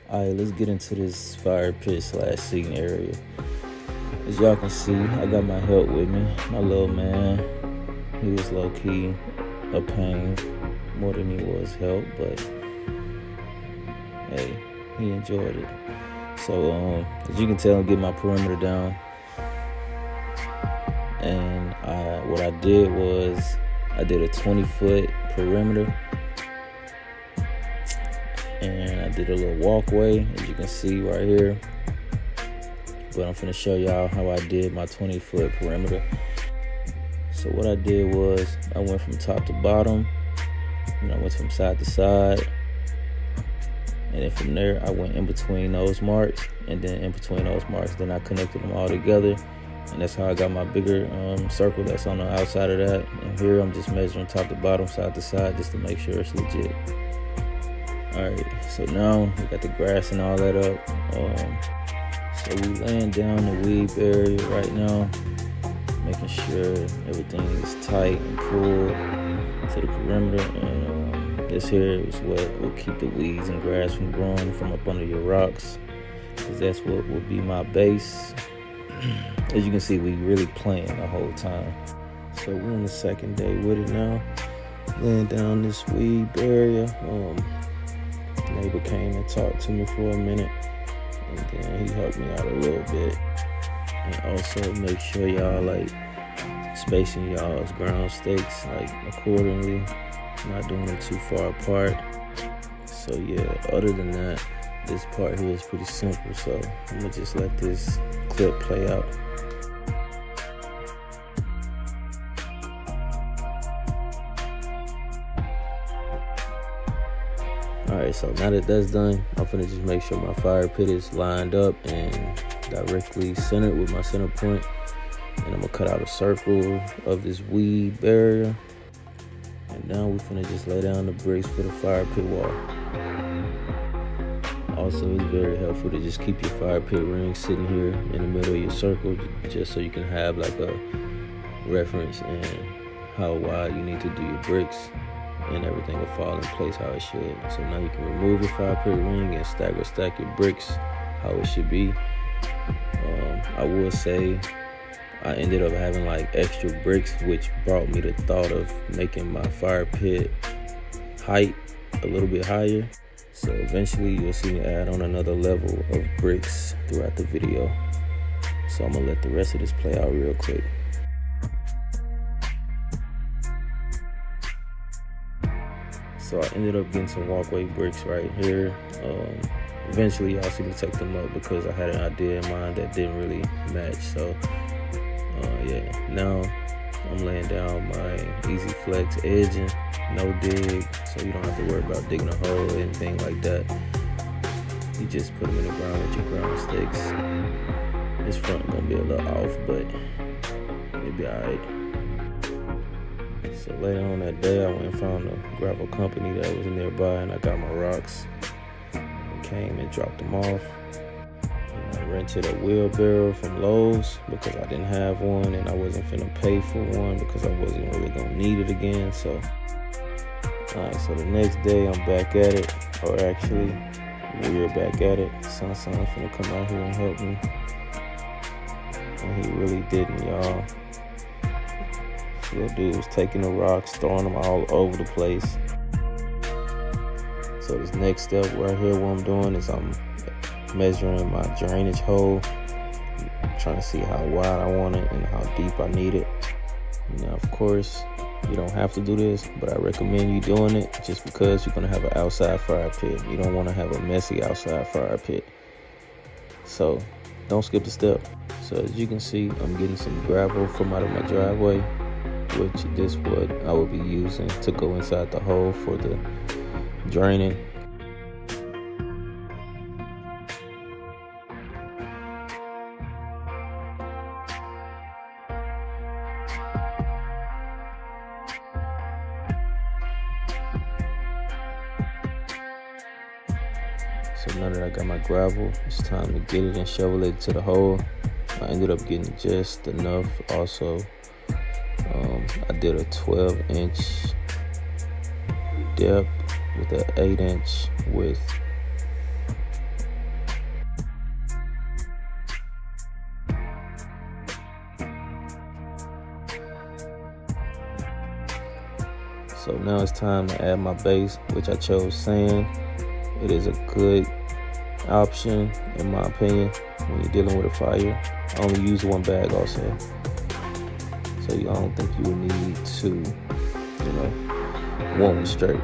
Alright, let's get into this fire pit / seating area. As y'all can see, I got my help with me. My little man, he was low-key a pain more than he was help, but hey, he enjoyed it. So as you can tell, I'm getting my perimeter down. And what I did was I did a 20-foot perimeter. And I did a little walkway, as you can see right here. But I'm finna show y'all how I did my 20-foot perimeter. So what I did was I went from top to bottom, and I went from side to side. And then from there, I went in between those marks, and then in between those marks, then I connected them all together. And that's how I got my bigger circle that's on the outside of that. And here I'm just measuring top to bottom, side to side, just to make sure it's legit. Alright, so now we got the grass and all that up. So we laying down the weed barrier right now, making sure everything is tight and pulled to the perimeter. And this here is what will keep the weeds and grass from growing from up under your rocks, because that's what will be my base. As you can see, we really playing the whole time. So we're on the second day with it now, laying down this weed barrier. Neighbor came and talked to me for a minute, and then he helped me out a little bit. And also make sure y'all like spacing y'all's ground stakes like accordingly, not doing them too far apart. So yeah, other than that, this part here is pretty simple, so I'm gonna just let this clip play out. Alright, so now that that's done, I'm finna just make sure my fire pit is lined up and directly centered with my center point. And I'm gonna cut out a circle of this weed barrier. And now we finna just lay down the bricks for the fire pit wall. Also, it's very helpful to just keep your fire pit ring sitting here in the middle of your circle, just so you can have like a reference in how wide you need to do your bricks, and everything will fall in place how it should. So now you can remove your fire pit ring and stack your bricks how it should be. I will say I ended up having like extra bricks, which brought me the thought of making my fire pit height a little bit higher. So eventually you'll see me add on another level of bricks throughout the video. So I'm gonna let the rest of this play out real quick. So I ended up getting some walkway bricks right here. Eventually y'all see me take them up because I had an idea in mind that didn't really match. So yeah, now I'm laying down my Easy Flex edging, no dig, so you don't have to worry about digging a hole or anything like that. You just put them in the ground with your ground stakes. This front gonna be a little off, but it'll be alright. So later on that day, I went and found a gravel company that was nearby, and I got my rocks. I came and dropped them off. And I rented a wheelbarrow from Lowe's because I didn't have one, and I wasn't finna pay for one because I wasn't really gonna need it again. So, alright, so the next day I'm back at it, or actually we're back at it. Son finna come out here and help me, and he really didn't, y'all. What dude was taking the rocks, throwing them all over the place. So this next step right here, what I'm doing is I'm measuring my drainage hole. I'm trying to see how wide I want it and how deep I need it. Now, of course, you don't have to do this, but I recommend you doing it just because you're gonna have an outside fire pit. You don't want to have a messy outside fire pit. So don't skip the step. So as you can see, I'm getting some gravel from out of my driveway, which this what I will be using to go inside the hole for the draining. So now that I got my gravel, it's time to get it and shovel it to the hole. I ended up getting just enough. Also, I did a 12-inch depth with an 8-inch width. So now it's time to add my base, which I chose sand. It is a good option, in my opinion, when you're dealing with a fire. I only use one bag also. So I don't think you would need two, one straight.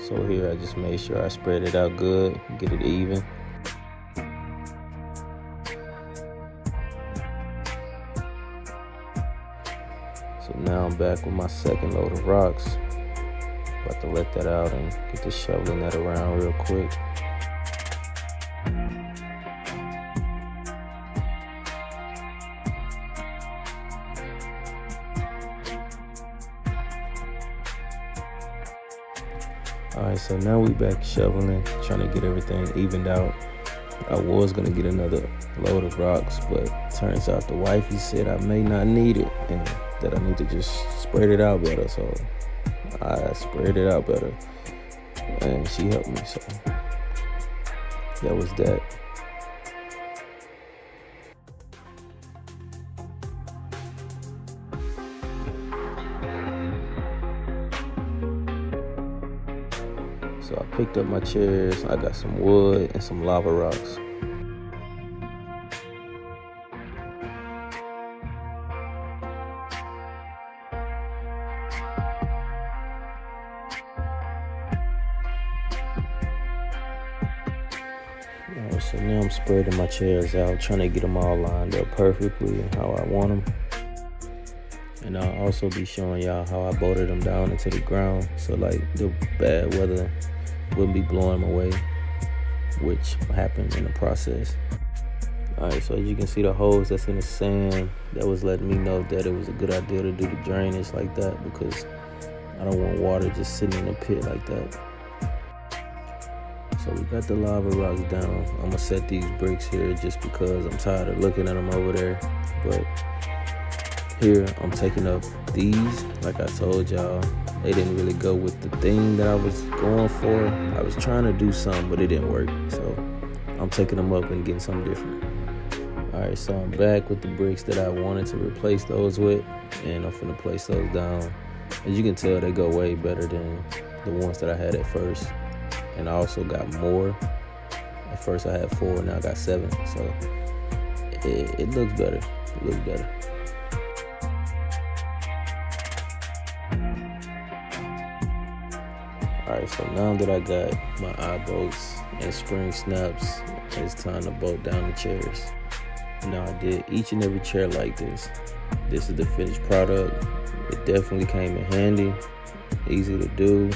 So here I just made sure I spread it out good, get it even. So now I'm back with my second load of rocks. About to let that out and get the shoveling that around real quick. Alright, so now we back shoveling, trying to get everything evened out. I was gonna get another load of rocks, but turns out the wifey said I may not need it and that I need to just spread it out better. So I spread it out better and she helped me, so that was that. So I picked up my chairs, I got some wood and some lava rocks. Alright, so now I'm spreading my chairs out, trying to get them all lined up perfectly and how I want them. And I'll also be showing y'all how I bolted them down into the ground, so like the bad weather wouldn't be blowing them away, which happened in the process. Alright, so as you can see the holes that's in the sand, that was letting me know that it was a good idea to do the drainage like that, because I don't want water just sitting in a pit like that. So we got the lava rocks down. I'm gonna set these bricks here just because I'm tired of looking at them over there. But here I'm taking up these. Like I told y'all, they didn't really go with the thing that I was going for. I was trying to do something, but it didn't work. So I'm taking them up and getting something different. Alright, so I'm back with the bricks that I wanted to replace those with, and I'm finna place those down. As you can tell, they go way better than the ones that I had at first. And I also got more. At first I had 4, now I got 7. So it looks better. It looks better. Alright, so now that I got my eye bolts and spring snaps, it's time to bolt down the chairs. Now I did each and every chair like this. This is the finished product. It definitely came in handy, easy to do,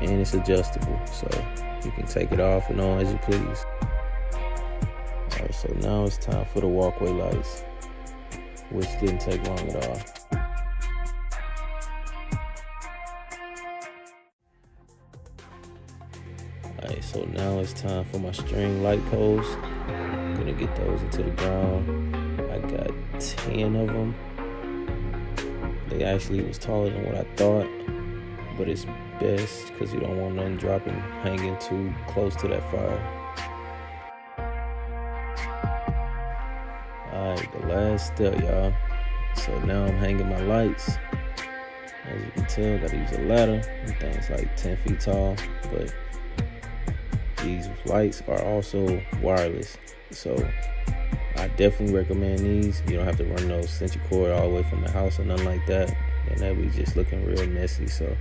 and it's adjustable, so you can take it off and on as you please. Alright, so now it's time for the walkway lights, which didn't take long at all. Alright, so now it's time for my string light poles. I'm gonna get those into the ground. I got 10 of them. They actually was taller than what I thought, but it's best because you don't want nothing dropping, hanging too close to that fire. Alright, the last step, y'all. So now I'm hanging my lights. As you can tell, I gotta use a ladder. The thing's like 10 feet tall, but these lights are also wireless. So I definitely recommend these. You don't have to run no extension cord all the way from the house or nothing like that. And that be just looking real messy. So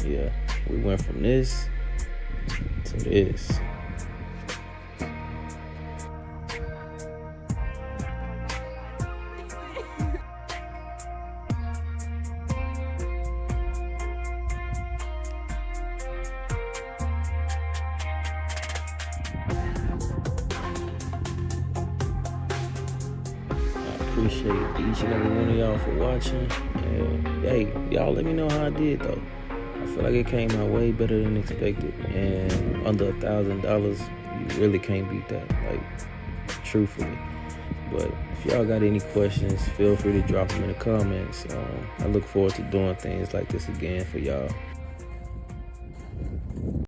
yeah, we went from this to this. Appreciate each and every one of y'all for watching. And hey, y'all let me know how I did though. I feel like it came out way better than expected, and under $1,000, you really can't beat that, like, truthfully. But if y'all got any questions, feel free to drop them in the comments. I look forward to doing things like this again for y'all.